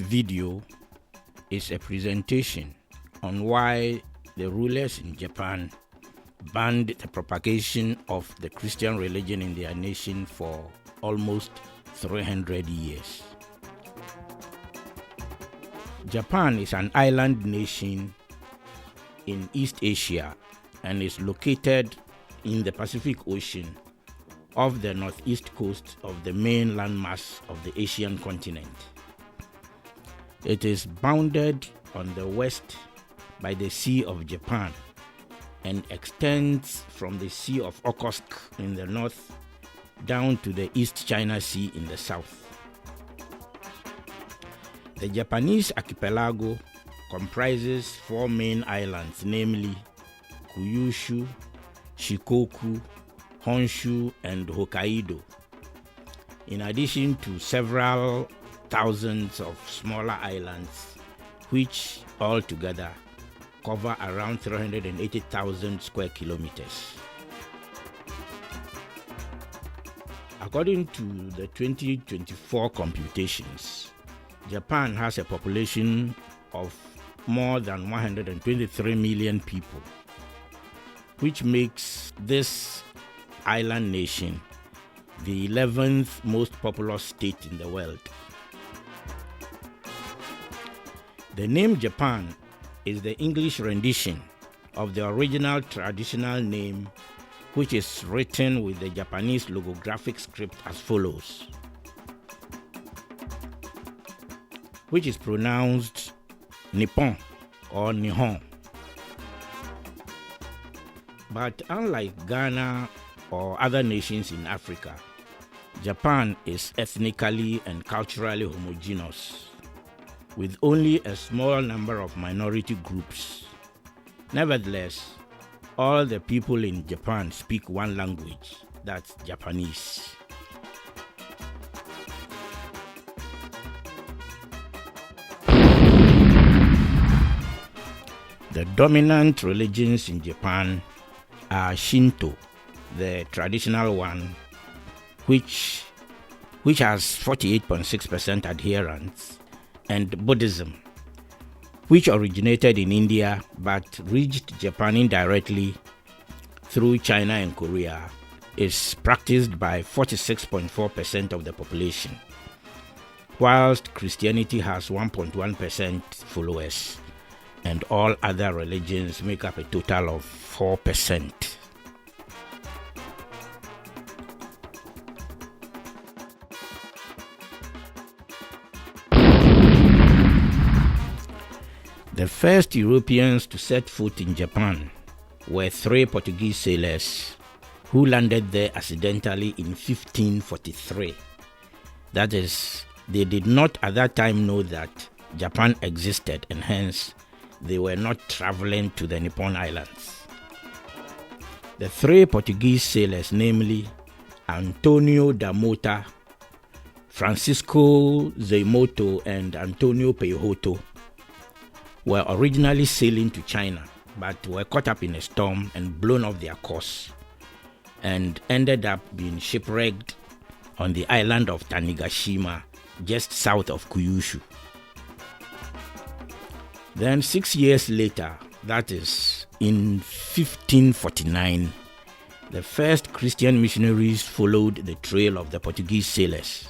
video is a presentation on why the rulers in Japan banned the propagation of the Christian religion in their nation for almost 300 years. Japan is an island nation in East Asia and is located in the Pacific Ocean off the northeast coast of the main landmass of the Asian continent. It is bounded on the west by the Sea of Japan and extends from the Sea of Okhotsk in the north down to the East China Sea in the south. The Japanese archipelago comprises 4 main islands, namely Kyushu, Shikoku, Honshu, and Hokkaido, in addition to several thousands of smaller islands, which altogether cover around 380,000 square kilometers. According to the 2024 computations, Japan has a population of more than 123 million people, which makes this island nation the 11th most populous state in the world. The name Japan is the English rendition of the original traditional name, which is written with the Japanese logographic script as follows, which is pronounced Nippon or Nihon. But unlike Ghana or other nations in Africa, Japan is ethnically and culturally homogeneous, with only a small number of minority groups. Nevertheless, all the people in Japan speak one language, that's Japanese. The dominant religions in Japan are Shinto, the traditional one, which has 48.6% adherents, and Buddhism, which originated in India but reached Japan indirectly through China and Korea, is practiced by 46.4% of the population, whilst Christianity has 1.1% followers, and all other religions make up a total of 4%. The first Europeans to set foot in Japan were 3 Portuguese sailors who landed there accidentally in 1543. That is, they did not at that time know that Japan existed, and hence they were not traveling to the Nippon Islands. The 3 Portuguese sailors, namely Antonio da Mota, Francisco Zeimoto, and Antonio Peixoto, were originally sailing to China, but were caught up in a storm and blown off their course, and ended up being shipwrecked on the island of Tanegashima, just south of Kyushu. Then 6 years later, that is in 1549, the first Christian missionaries followed the trail of the Portuguese sailors.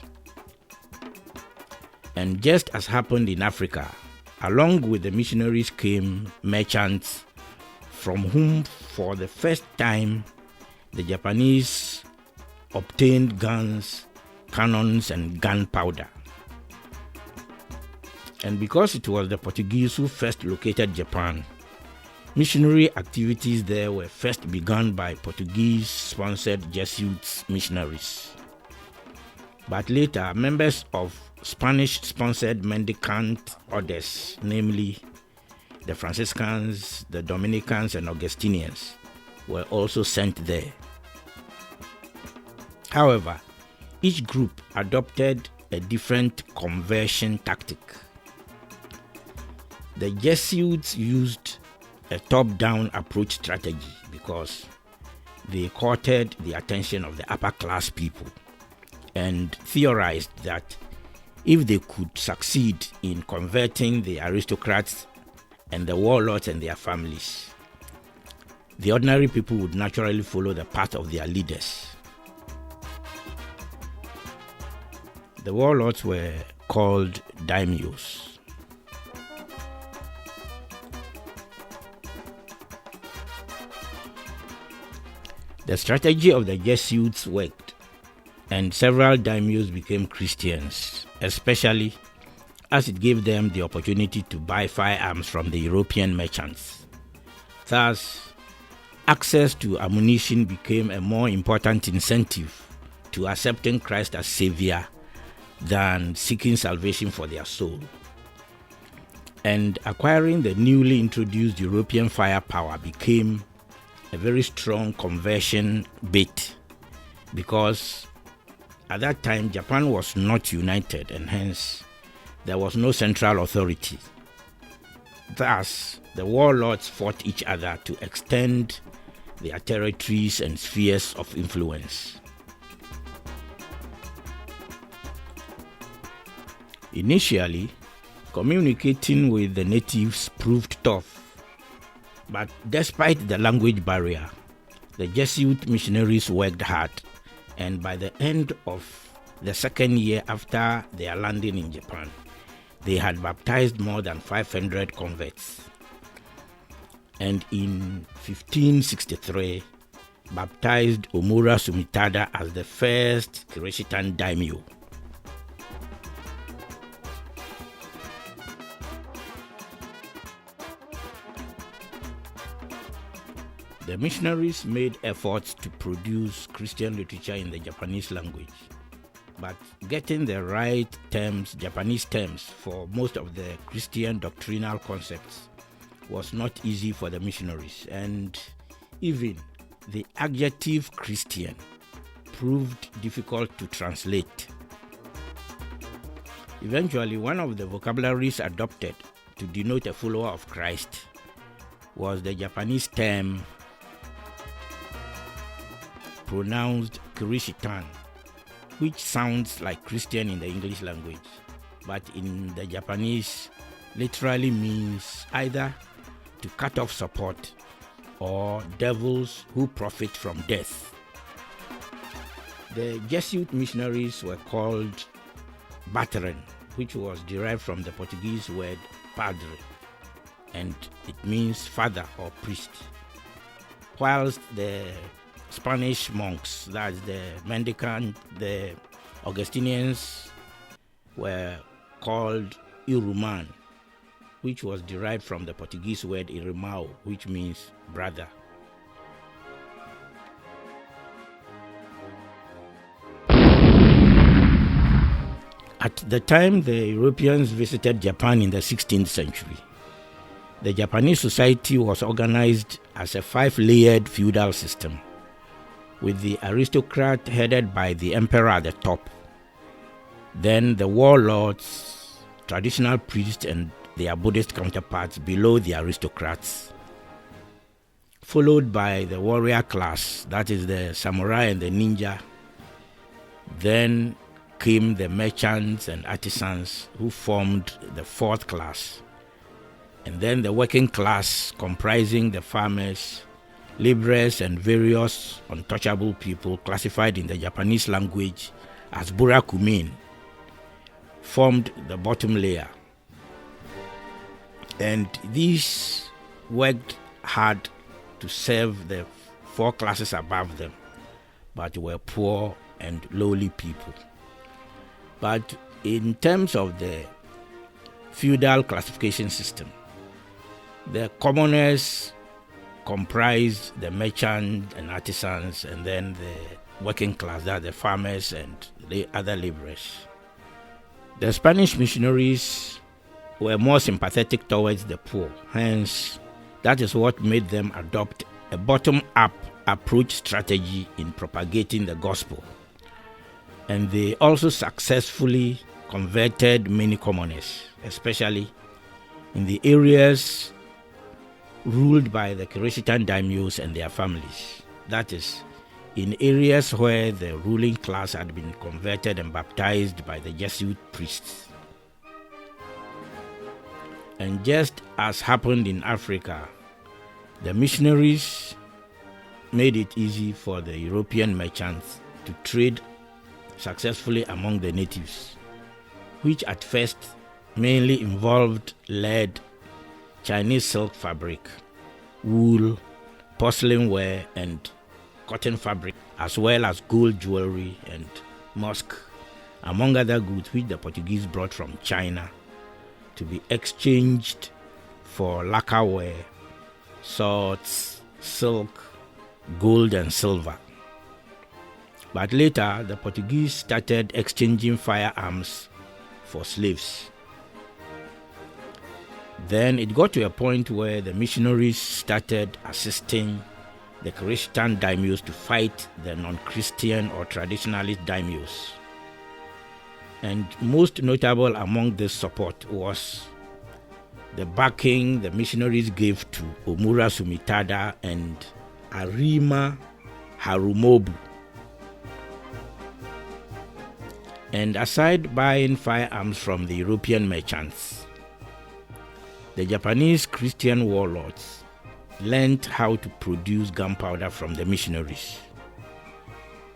And just as happened in Africa, along with the missionaries came merchants from whom for the first time the Japanese obtained guns, cannons, and gunpowder. And because it was the Portuguese who first located Japan, missionary activities there were first begun by Portuguese-sponsored Jesuit missionaries. But later, members of Spanish-sponsored mendicant orders, namely the Franciscans, the Dominicans, and Augustinians, were also sent there. However, each group adopted a different conversion tactic. The Jesuits used a top-down approach strategy because they courted the attention of the upper-class people and theorized that if they could succeed in converting the aristocrats and the warlords and their families, the ordinary people would naturally follow the path of their leaders. The warlords were called daimyos. The strategy of the Jesuits worked, and several daimyos became Christians, especially as it gave them the opportunity to buy firearms from the European merchants. Thus, access to ammunition became a more important incentive to accepting Christ as Savior than seeking salvation for their soul. And acquiring the newly introduced European firepower became a very strong conversion bait, because at that time Japan was not united, and hence there was no central authority. Thus, the warlords fought each other to extend their territories and spheres of influence. Initially, communicating with the natives proved tough, but despite the language barrier, the Jesuit missionaries worked hard, and by the end of the second year after their landing in Japan, they had baptized more than 500 converts. And in 1563, baptized Omura Sumitada as the first chrstian daimyo. The missionaries made efforts to produce Christian literature in the Japanese language, but getting the right terms, Japanese terms, for most of the Christian doctrinal concepts was not easy for the missionaries, and even the adjective Christian proved difficult to translate. Eventually, one of the vocabularies adopted to denote a follower of Christ was the Japanese term pronounced chrstian, which sounds like Christian in the English language, but in the Japanese literally means either to cut off support or devils who profit from death. The Jesuit missionaries were called Brethren, which was derived from the Portuguese word padre, and it means father or priest, whilst the Spanish monks, that's the mendicant, the Augustinians, were called Iruman, which was derived from the Portuguese word irmão, which means brother. At the time the Europeans visited Japan in the 16th century, the Japanese society was organized as a 5-layered feudal system, with the aristocrat headed by the emperor at the top, then the warlords, traditional priests, and their Buddhist counterparts below the aristocrats, followed by the warrior class, that is the samurai and the ninja. Then came the merchants and artisans, who formed the 4th class, and then the working class, comprising the farmers, laborers, and various untouchable people classified in the Japanese language as burakumin, formed the bottom layer. And these worked hard to serve the 4 classes above them, but were poor and lowly people. But in terms of the feudal classification system, the commoners comprised the merchants and artisans, and then the working class, that the farmers and the other laborers. The Spanish missionaries were more sympathetic towards the poor, hence that is what made them adopt a bottom-up approach strategy in propagating the gospel. And they also successfully converted many commoners, especially in the areas ruled by the chrstian daimyos and their families, that is, in areas where the ruling class had been converted and baptized by the Jesuit priests. And just as happened in Africa, the missionaries made it easy for the European merchants to trade successfully among the natives, which at first mainly involved lead, Chinese silk fabric, wool, porcelain ware, and cotton fabric, as well as gold jewelry and musk, among other goods which the Portuguese brought from China to be exchanged for lacquerware, swords, silk, gold, and silver. But later, the Portuguese started exchanging firearms for slaves. Then it got to a point where the missionaries started assisting the Christian daimyos to fight the non-Christian or traditionalist daimyos. And most notable among this support was the backing the missionaries gave to Omura Sumitada and Arima Harumobu. And aside buying firearms from the European merchants, the Japanese Christian warlords learned how to produce gunpowder from the missionaries.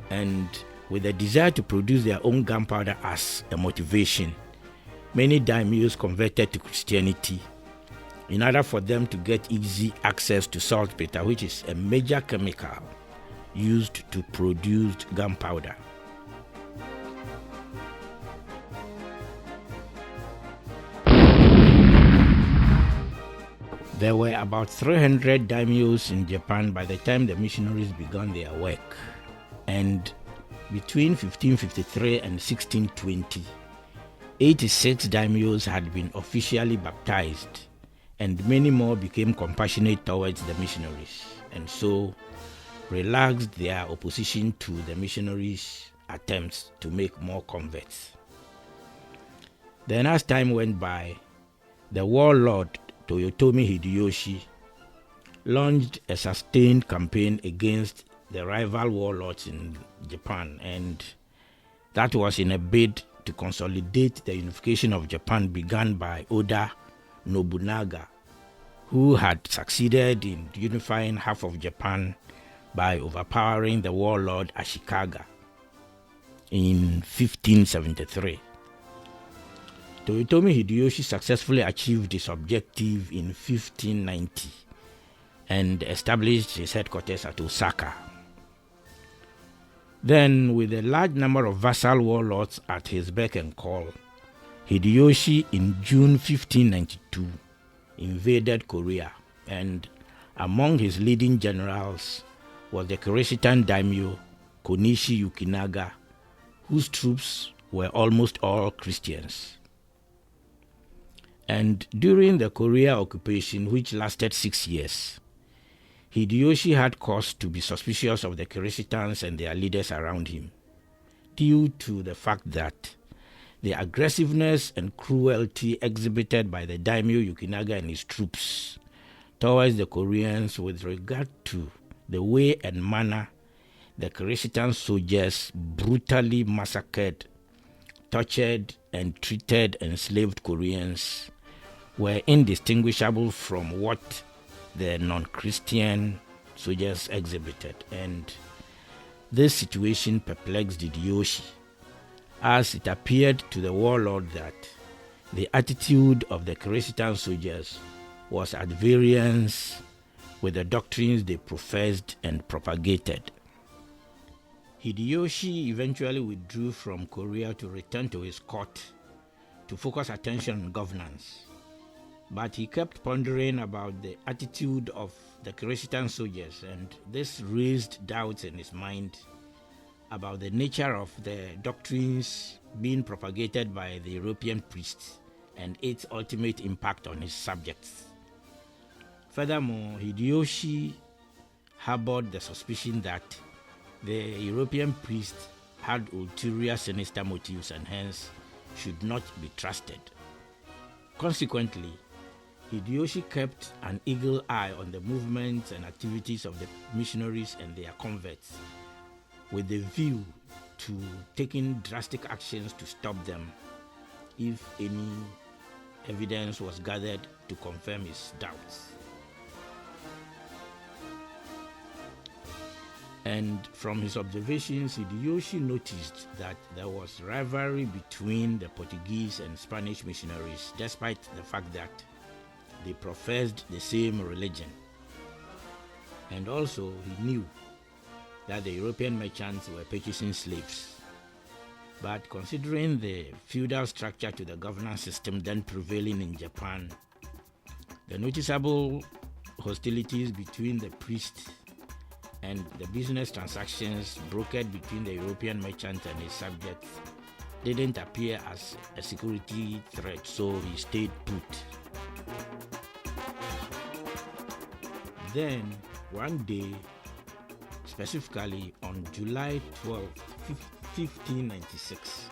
And with a desire to produce their own gunpowder as a motivation, many daimyos converted to Christianity in order for them to get easy access to saltpeter, which is a major chemical used to produce gunpowder. There were about 300 daimyos in Japan by the time the missionaries began their work, and between 1553 and 1620, 86 daimyos had been officially baptized, and many more became compassionate towards the missionaries, and so relaxed their opposition to the missionaries' attempts to make more converts. Then as time went by, the warlord Toyotomi Hideyoshi launched a sustained campaign against the rival warlords in Japan, and that was in a bid to consolidate the unification of Japan begun by Oda Nobunaga, who had succeeded in unifying half of Japan by overpowering the warlord Ashikaga in 1573. Toyotomi Hideyoshi successfully achieved his objective in 1590 and established his headquarters at Osaka. Then, with a large number of vassal warlords at his beck and call, Hideyoshi in June 1592 invaded Korea, and among his leading generals was the chrstian daimyo Konishi Yukinaga, whose troops were almost all Christians. And during the Korea occupation, which lasted 6 years, Hideyoshi had cause to be suspicious of the Chrestians and their leaders around him, due to the fact that the aggressiveness and cruelty exhibited by the daimyo Yukinaga and his troops towards the Koreans with regard to the way and manner the Chrestian soldiers brutally massacred, tortured, and treated enslaved Koreans were indistinguishable from what the non-Christian soldiers exhibited, and this situation perplexed Hideyoshi, as it appeared to the warlord that the attitude of the Chrestian soldiers was at variance with the doctrines they professed and propagated. Hideyoshi eventually withdrew from Korea to return to his court to focus attention on governance. But he kept pondering about the attitude of the Chrestian soldiers, and this raised doubts in his mind about the nature of the doctrines being propagated by the European priests and its ultimate impact on his subjects. Furthermore, Hideyoshi harbored the suspicion that the European priests had ulterior sinister motives and hence should not be trusted. Consequently, Hideyoshi kept an eagle eye on the movements and activities of the missionaries and their converts, with the view to taking drastic actions to stop them if any evidence was gathered to confirm his doubts. And from his observations, Hideyoshi noticed that there was rivalry between the Portuguese and Spanish missionaries, despite the fact that they professed the same religion. And also, he knew that the European merchants were purchasing slaves. But considering the feudal structure to the governance system then prevailing in Japan, the noticeable hostilities between the priests and the business transactions brokered between the European merchant and his subjects didn't appear as a security threat, so he stayed put. Then, one day, specifically on July 12, 1596,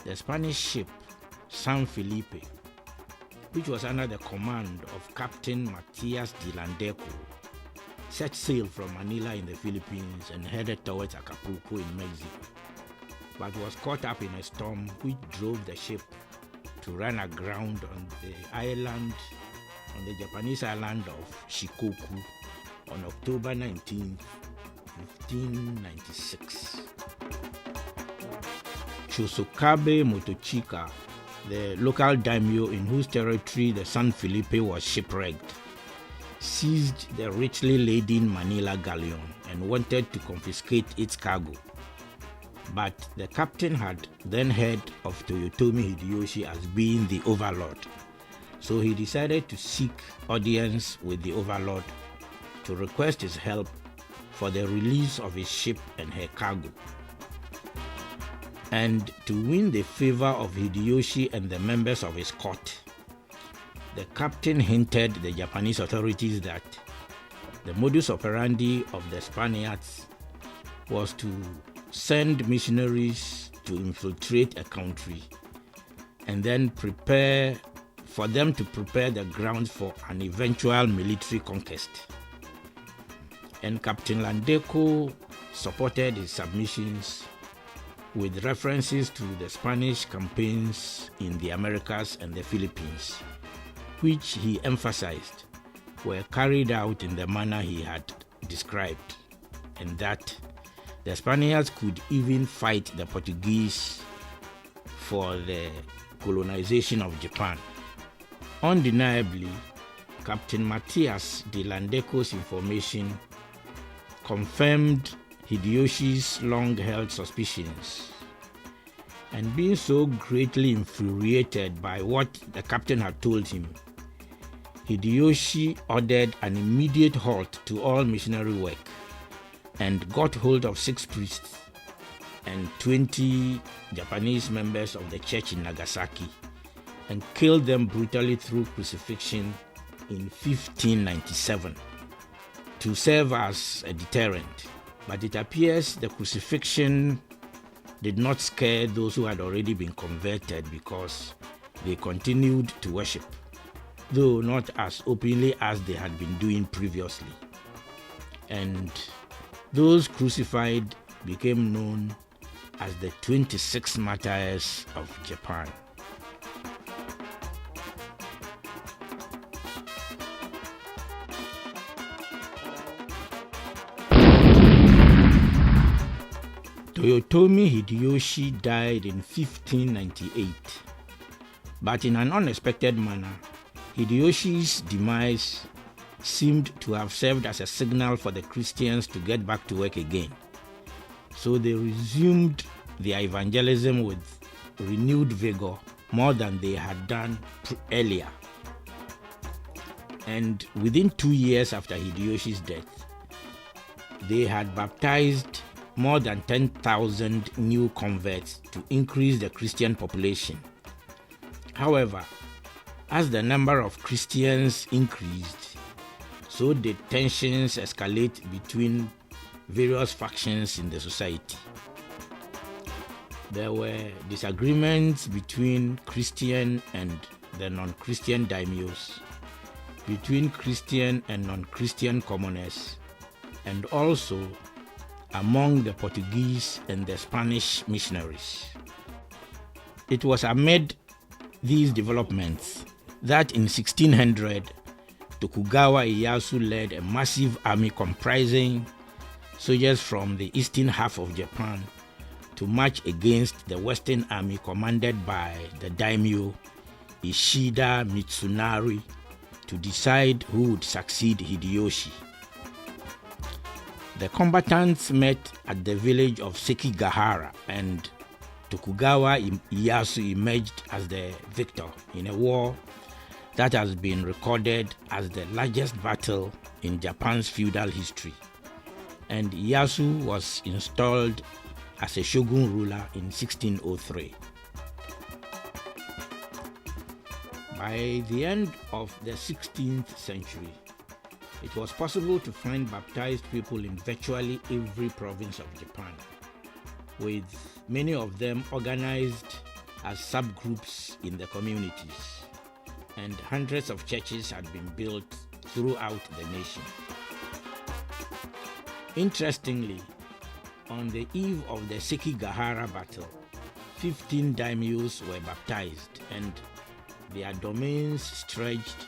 the Spanish ship San Felipe, which was under the command of Captain Matias de Landeco, set sail from Manila in the Philippines and headed towards Acapulco in Mexico, but was caught up in a storm which drove the ship to run aground on the Japanese island of Shikoku on October 19, 1596. Chosokabe Motochika, the local daimyo in whose territory the San Felipe was shipwrecked, seized the richly laden Manila galleon and wanted to confiscate its cargo. But the captain had then heard of Toyotomi Hideyoshi as being the overlord, so he decided to seek audience with the overlord to request his help for the release of his ship and her cargo. And to win the favor of Hideyoshi and the members of his court, the captain hinted the Japanese authorities that the modus operandi of the Spaniards was to send missionaries to infiltrate a country and then prepare the grounds for an eventual military conquest. And Captain Landeco supported his submissions with references to the Spanish campaigns in the Americas and the Philippines, which he emphasized were carried out in the manner he had described, and that the Spaniards could even fight the Portuguese for the colonization of Japan. Undeniably, Captain Matias de Landeco's information confirmed Hideyoshi's long-held suspicions, and being so greatly infuriated by what the captain had told him, Hideyoshi ordered an immediate halt to all missionary work and got hold of 6 priests and 20 Japanese members of the church in Nagasaki and killed them brutally through crucifixion in 1597 to serve as a deterrent. But it appears the crucifixion did not scare those who had already been converted, because they continued to worship, though not as openly as they had been doing previously. And those crucified became known as the 26 martyrs of Japan. Toyotomi Hideyoshi died in 1598, but in an unexpected manner, Hideyoshi's demise seemed to have served as a signal for the Christians to get back to work again. So they resumed their evangelism with renewed vigor, more than they had done earlier. And within 2 years after Hideyoshi's death, they had baptized more than 10,000 new converts to increase the Christian population. However, as the number of Christians increased, so did tensions escalate between various factions in the society. There were disagreements between Christian and the non-Christian daimyos, between Christian and non-Christian commoners, and also among the Portuguese and the Spanish missionaries. It was amid these developments that in 1600 Tokugawa Ieyasu led a massive army comprising soldiers from the eastern half of Japan to march against the western army commanded by the daimyo Ishida Mitsunari to decide who would succeed Hideyoshi. The combatants met at the village of Sekigahara, and Tokugawa Ieyasu emerged as the victor in a war that has been recorded as the largest battle in Japan's feudal history. And Ieyasu was installed as a shogun ruler in 1603. By the end of the 16th century, it was possible to find baptized people in virtually every province of Japan, with many of them organized as subgroups in the communities, and hundreds of churches had been built throughout the nation. Interestingly, on the eve of the Sekigahara battle, 15 daimyos were baptized, and their domains stretched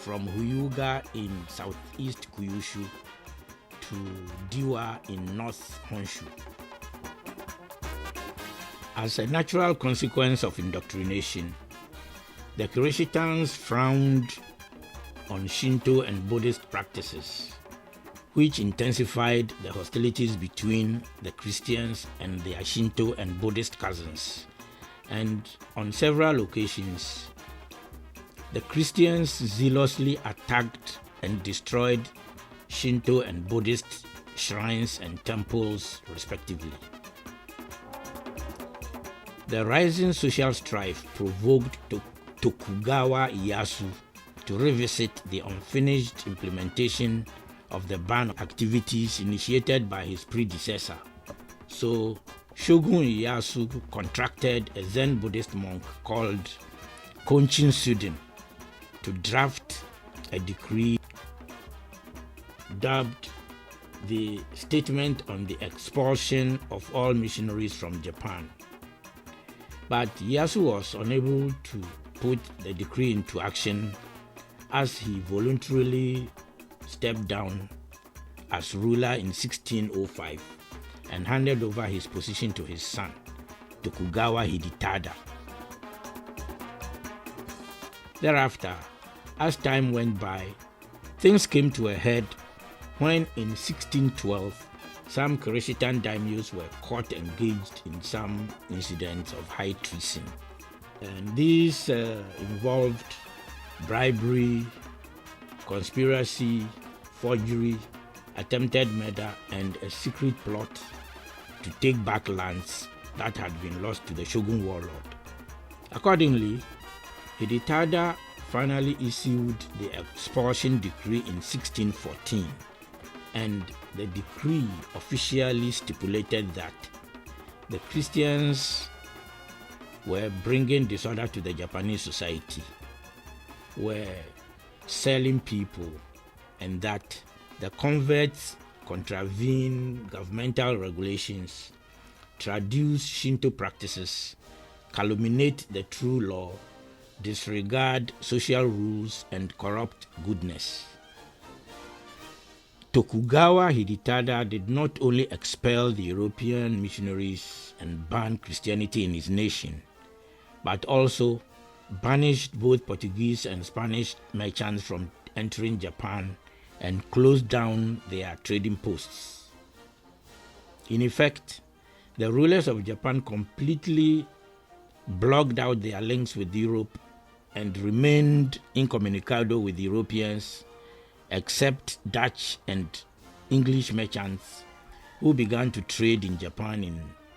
from Hyuga in southeast Kyushu to Diwa in north Honshu. As a natural consequence of indoctrination, the chrstians frowned on Shinto and Buddhist practices, which intensified the hostilities between the Christians and their Shinto and Buddhist cousins. And on several occasions, the Christians zealously attacked and destroyed Shinto and Buddhist shrines and temples, respectively. The rising social strife provoked Tokugawa Ieyasu to revisit the unfinished implementation of the ban activities initiated by his predecessor. So, Shogun Ieyasu contracted a Zen Buddhist monk called Konchin Suden to draft a decree dubbed the Statement on the Expulsion of All Missionaries from Japan. But Ieyasu was unable to put the decree into action as he voluntarily stepped down as ruler in 1605 and handed over his position to his son, Tokugawa Hidetada. Thereafter, as time went by, things came to a head when in 1612 some chrstian daimyos were caught engaged in some incidents of high treason. And these involved bribery, conspiracy, forgery, attempted murder, and a secret plot to take back lands that had been lost to the shogun warlord. Accordingly, Hidetada finally issued the expulsion decree in 1614, and the decree officially stipulated that the Christians were bringing disorder to the Japanese society, were selling people, and that the converts contravene governmental regulations, traduce Shinto practices, calumniate the true law, disregard social rules, and corrupt goodness. Tokugawa Hidetada did not only expel the European missionaries and ban Christianity in his nation, but also banished both Portuguese and Spanish merchants from entering Japan and closed down their trading posts. In effect, the rulers of Japan completely blocked out their links with Europe and remained incommunicado with Europeans, except Dutch and English merchants who began to trade in Japan in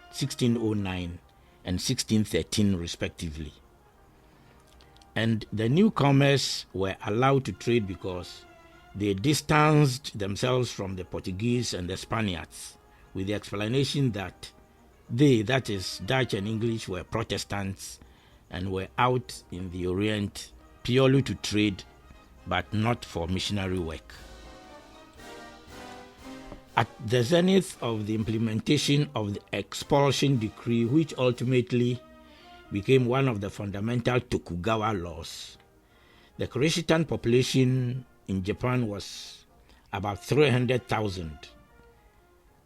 1609 and 1613 respectively. And the newcomers were allowed to trade because they distanced themselves from the Portuguese and the Spaniards with the explanation that they, that is Dutch and English, were Protestants and were out in the Orient purely to trade, but not for missionary work. At the zenith of the implementation of the expulsion decree, which ultimately became one of the fundamental Tokugawa laws, the chrstian population in Japan was about 300,000.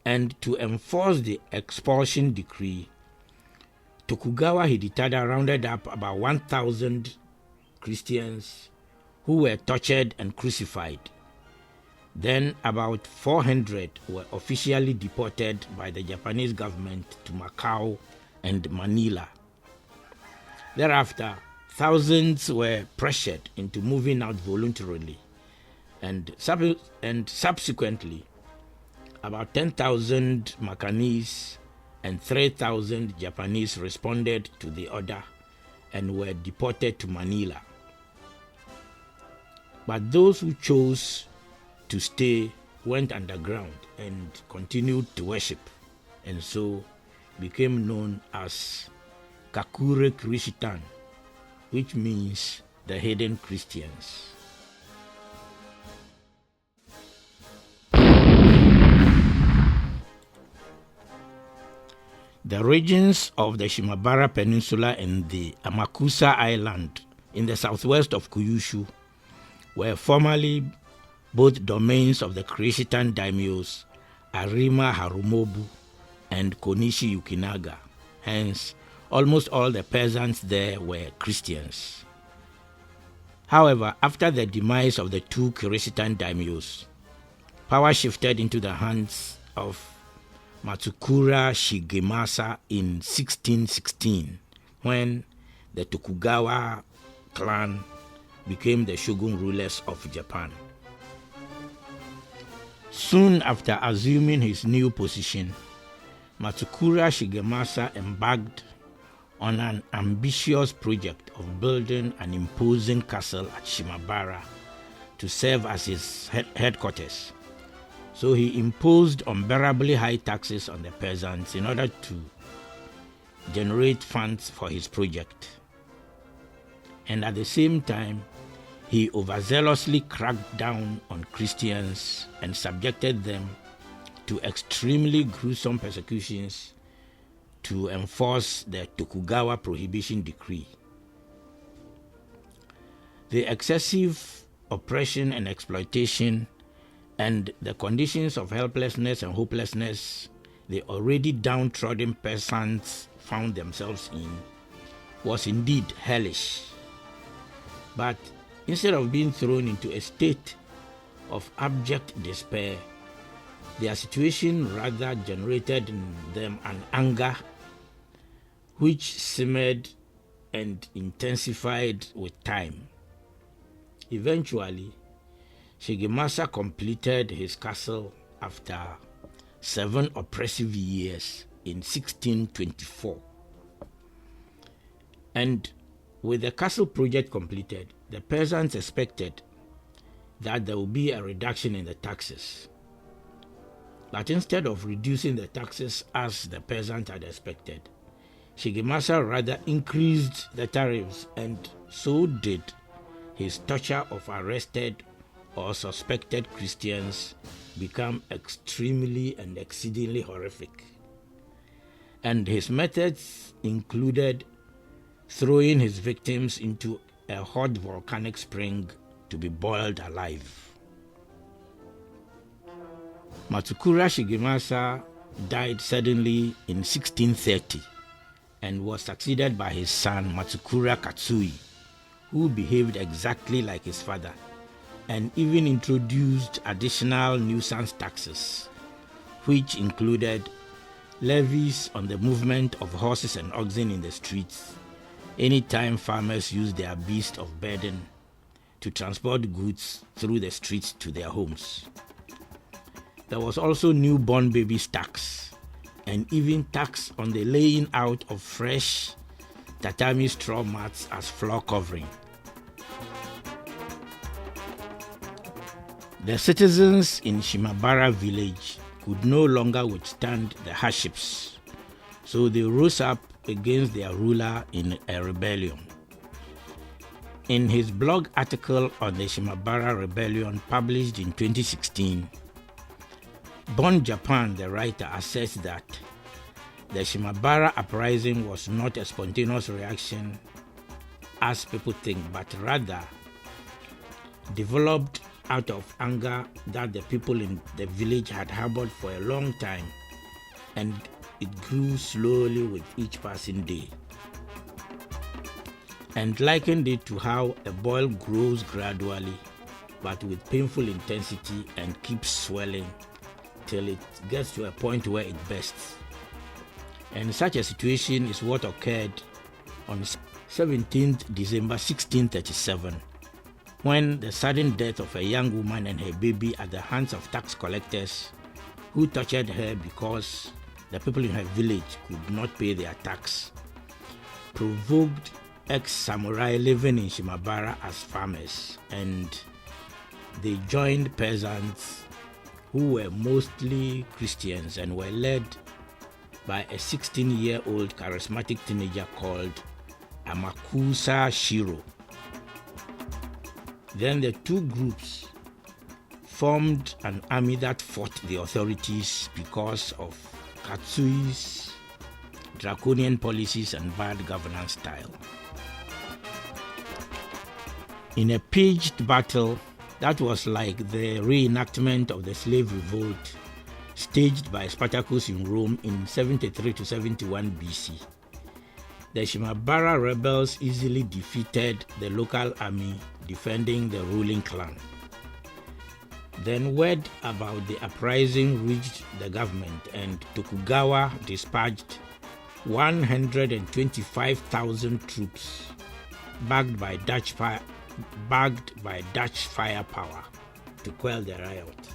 And to enforce the expulsion decree, Tokugawa Hidetada rounded up about 1,000 Christians who were tortured and crucified. Then about 400 were officially deported by the Japanese government to Macau and Manila. Thereafter, thousands were pressured into moving out voluntarily, and subsequently, about 10,000 Macanese and 3,000 Japanese responded to the order and were deported to Manila. But those who chose to stay went underground and continued to worship, and so became known as Kakure Chrstian, which means the hidden Christians. The regions of the Shimabara Peninsula and the Amakusa Island in the southwest of Kyushu were formerly both domains of the Chrstian daimyos Arima Harumobu and Konishi Yukinaga. Hence, almost all the peasants there were Christians. However, after the demise of the two Chrstian daimyos, power shifted into the hands of Matsukura Shigemasa in 1616, when the Tokugawa clan became the shogun rulers of Japan. Soon after assuming his new position, Matsukura Shigemasa embarked on an ambitious project of building an imposing castle at Shimabara to serve as his headquarters. So he imposed unbearably high taxes on the peasants in order to generate funds for his project. And at the same time, he overzealously cracked down on Christians and subjected them to extremely gruesome persecutions to enforce the Tokugawa prohibition decree. The excessive oppression and exploitation and the conditions of helplessness and hopelessness the already downtrodden peasants found themselves in was indeed hellish. But instead of being thrown into a state of abject despair, their situation rather generated in them an anger which simmered and intensified with time. Eventually, Shigemasa completed his castle after 7 oppressive years in 1624. And with the castle project completed, the peasants expected that there would be a reduction in the taxes. But instead of reducing the taxes as the peasants had expected, Shigemasa rather increased the tariffs, and so did his torture of arrested or suspected Christians become extremely and exceedingly horrific. And his methods included throwing his victims into a hot volcanic spring to be boiled alive. Matsukura Shigemasa died suddenly in 1630 and was succeeded by his son Matsukura Katsui, who behaved exactly like his father and even introduced additional nuisance taxes, which included levies on the movement of horses and oxen in the streets anytime farmers used their beast of burden to transport goods through the streets to their homes. There was also newborn babies tax, and even tax on the laying out of fresh tatami straw mats as floor covering. The citizens in Shimabara village could no longer withstand the hardships, so they rose up against their ruler in a rebellion. In his blog article on the Shimabara rebellion published in 2016, Born Japan, the writer, asserts that the Shimabara uprising was not a spontaneous reaction as people think, but rather developed out of anger that the people in the village had harbored for a long time, and it grew slowly with each passing day, and likened it to how a boil grows gradually but with painful intensity and keeps swelling till it gets to a point where it bursts. And such a situation is what occurred on 17th December 1637, when the sudden death of a young woman and her baby at the hands of tax collectors who tortured her because the people in her village could not pay their tax provoked ex-samurai living in Shimabara as farmers, and they joined peasants who were mostly Christians and were led by a 16-year-old charismatic teenager called Amakusa Shiro. Then the two groups formed an army that fought the authorities because of Katsui's draconian policies and bad governance style. In a pitched battle that was like the reenactment of the slave revolt staged by Spartacus in Rome in 73 to 71 BC, the Shimabara rebels easily defeated the local army defending the ruling clan. Then word about the uprising reached the government, and Tokugawa dispatched 125,000 troops backed by Dutch firepower to quell the riot.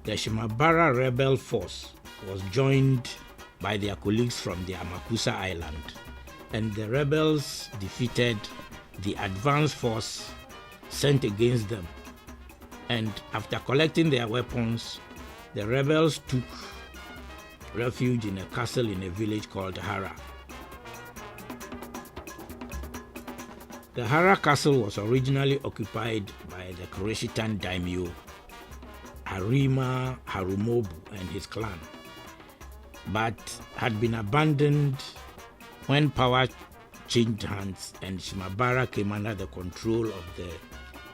The Shimabara rebel force was joined by their colleagues from the Amakusa island, and the rebels defeated the advance force sent against them. And after collecting their weapons, the rebels took refuge in a castle in a village called Hara. The Hara castle was originally occupied by the chrstian daimyo Harima Harumobu and his clan, but had been abandoned when power changed hands and Shimabara came under the control of the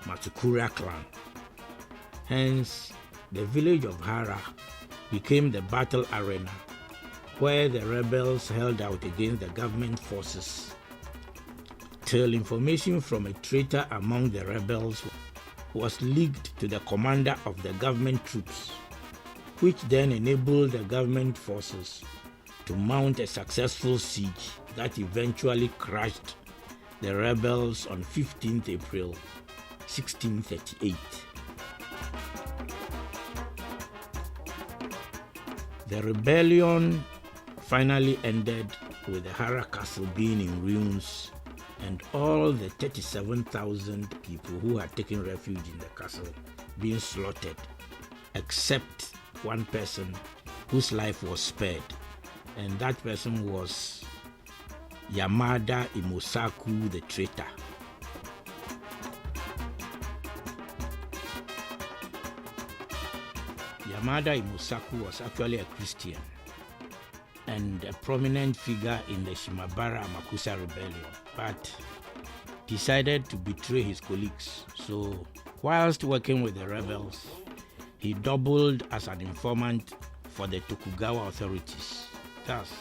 Matsukura clan. Hence, the village of Hara became the battle arena where the rebels held out against the government forces, till information from a traitor among the rebels was leaked to the commander of the government troops, which then enabled the government forces to mount a successful siege that eventually crushed the rebels on 15th April 1638. The rebellion finally ended with the Hara castle being in ruins and all the 37,000 people who had taken refuge in the castle being slaughtered, except one person whose life was spared, and that person was Yamada Imosaku the traitor. Yamada Imosaku was actually a Christian and a prominent figure in the Shimabara Amakusa rebellion, but decided to betray his colleagues. So, whilst working with the rebels, he doubled as an informant for the Tokugawa authorities. Thus,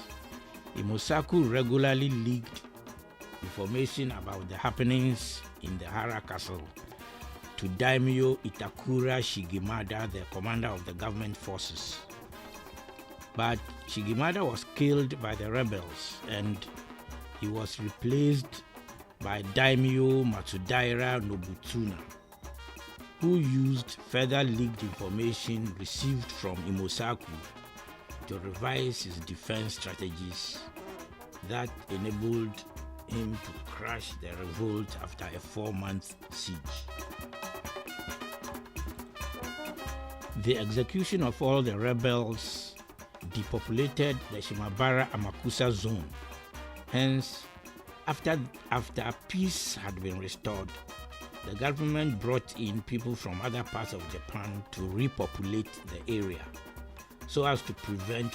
Imosaku regularly leaked information about the happenings in the Hara castle to Daimyo Itakura Shigimada, the commander of the government forces. But Shigimada was killed by the rebels, and he was replaced by Daimyo Matsudaira Nobutsuna, who used further leaked information received from Imosaku to revise his defense strategies that enabled him to crush the revolt after a 4-month siege. The execution of all the rebels depopulated the Shimabara Amakusa zone. Hence, after peace had been restored, the government brought in people from other parts of Japan to repopulate the area so as to prevent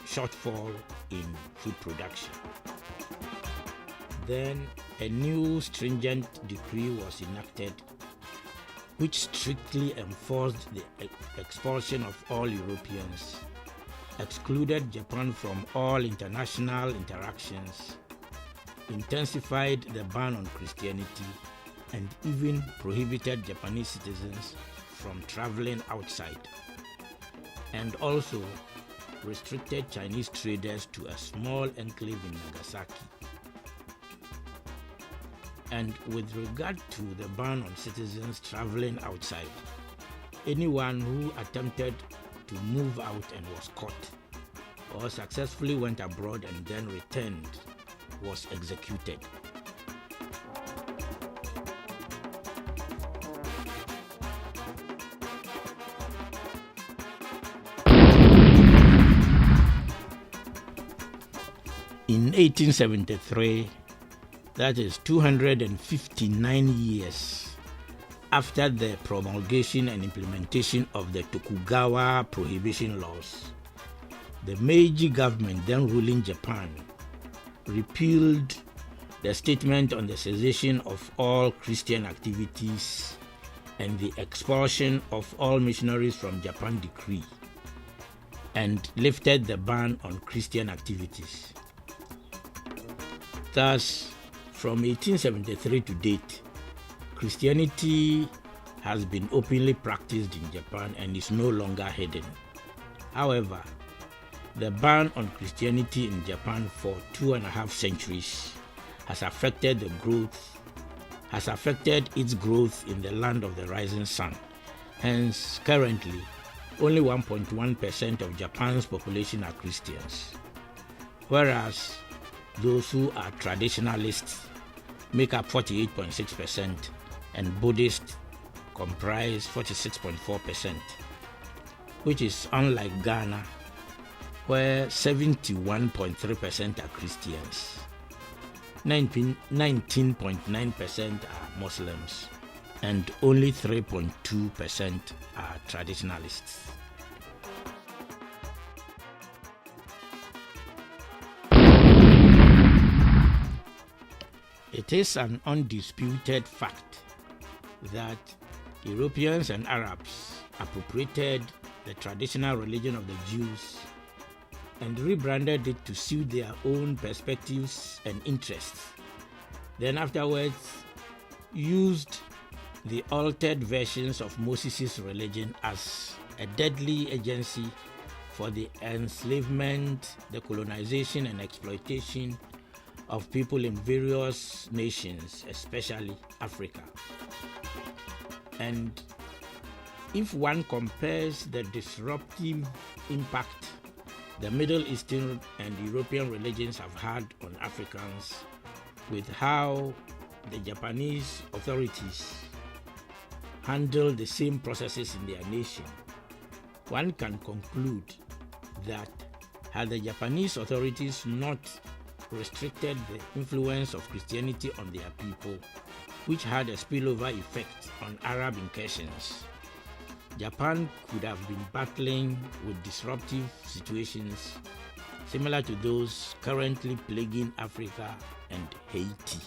shortfall in food production. Then a new stringent decree was enacted which strictly enforced the expulsion of all Europeans, excluded Japan from all international interactions, intensified the ban on Christianity, and even prohibited Japanese citizens from traveling outside, and also restricted Chinese traders to a small enclave in Nagasaki. And with regard to the ban on citizens traveling outside, anyone who attempted to move out and was caught, or successfully went abroad and then returned, was executed. In 1873, that is 259 years after the promulgation and implementation of the Tokugawa prohibition laws, the Meiji government, then ruling Japan, repealed the statement on the cessation of all Christian activities and the expulsion of all missionaries from Japan decree, and lifted the ban on Christian activities. Thus, from 1873 to date, Christianity has been openly practiced in Japan and is no longer hidden. However, the ban on Christianity in Japan for 2.5 centuries has affected its growth in the land of the rising sun. Hence, currently, only 1.1% of Japan's population are Christians, whereas those who are traditionalists make up 48.6% and Buddhists comprise 46.4%, which is unlike Ghana, where 71.3% are Christians, 19.9% are Muslims, and only 3.2% are traditionalists. It is an undisputed fact that Europeans and Arabs appropriated the traditional religion of the Jews and rebranded it to suit their own perspectives and interests. Then afterwards used the altered versions of Moses' religion as a deadly agency for the enslavement, the colonization and exploitation of people in various nations, especially Africa. And if one compares the disruptive impact the Middle Eastern and European religions have had on Africans with how the Japanese authorities handle the same processes in their nation, one can conclude that had the Japanese authorities not restricted the influence of Christianity on their people, which had a spillover effect on Arab incursions, Japan could have been battling with disruptive situations similar to those currently plaguing Africa and Haiti.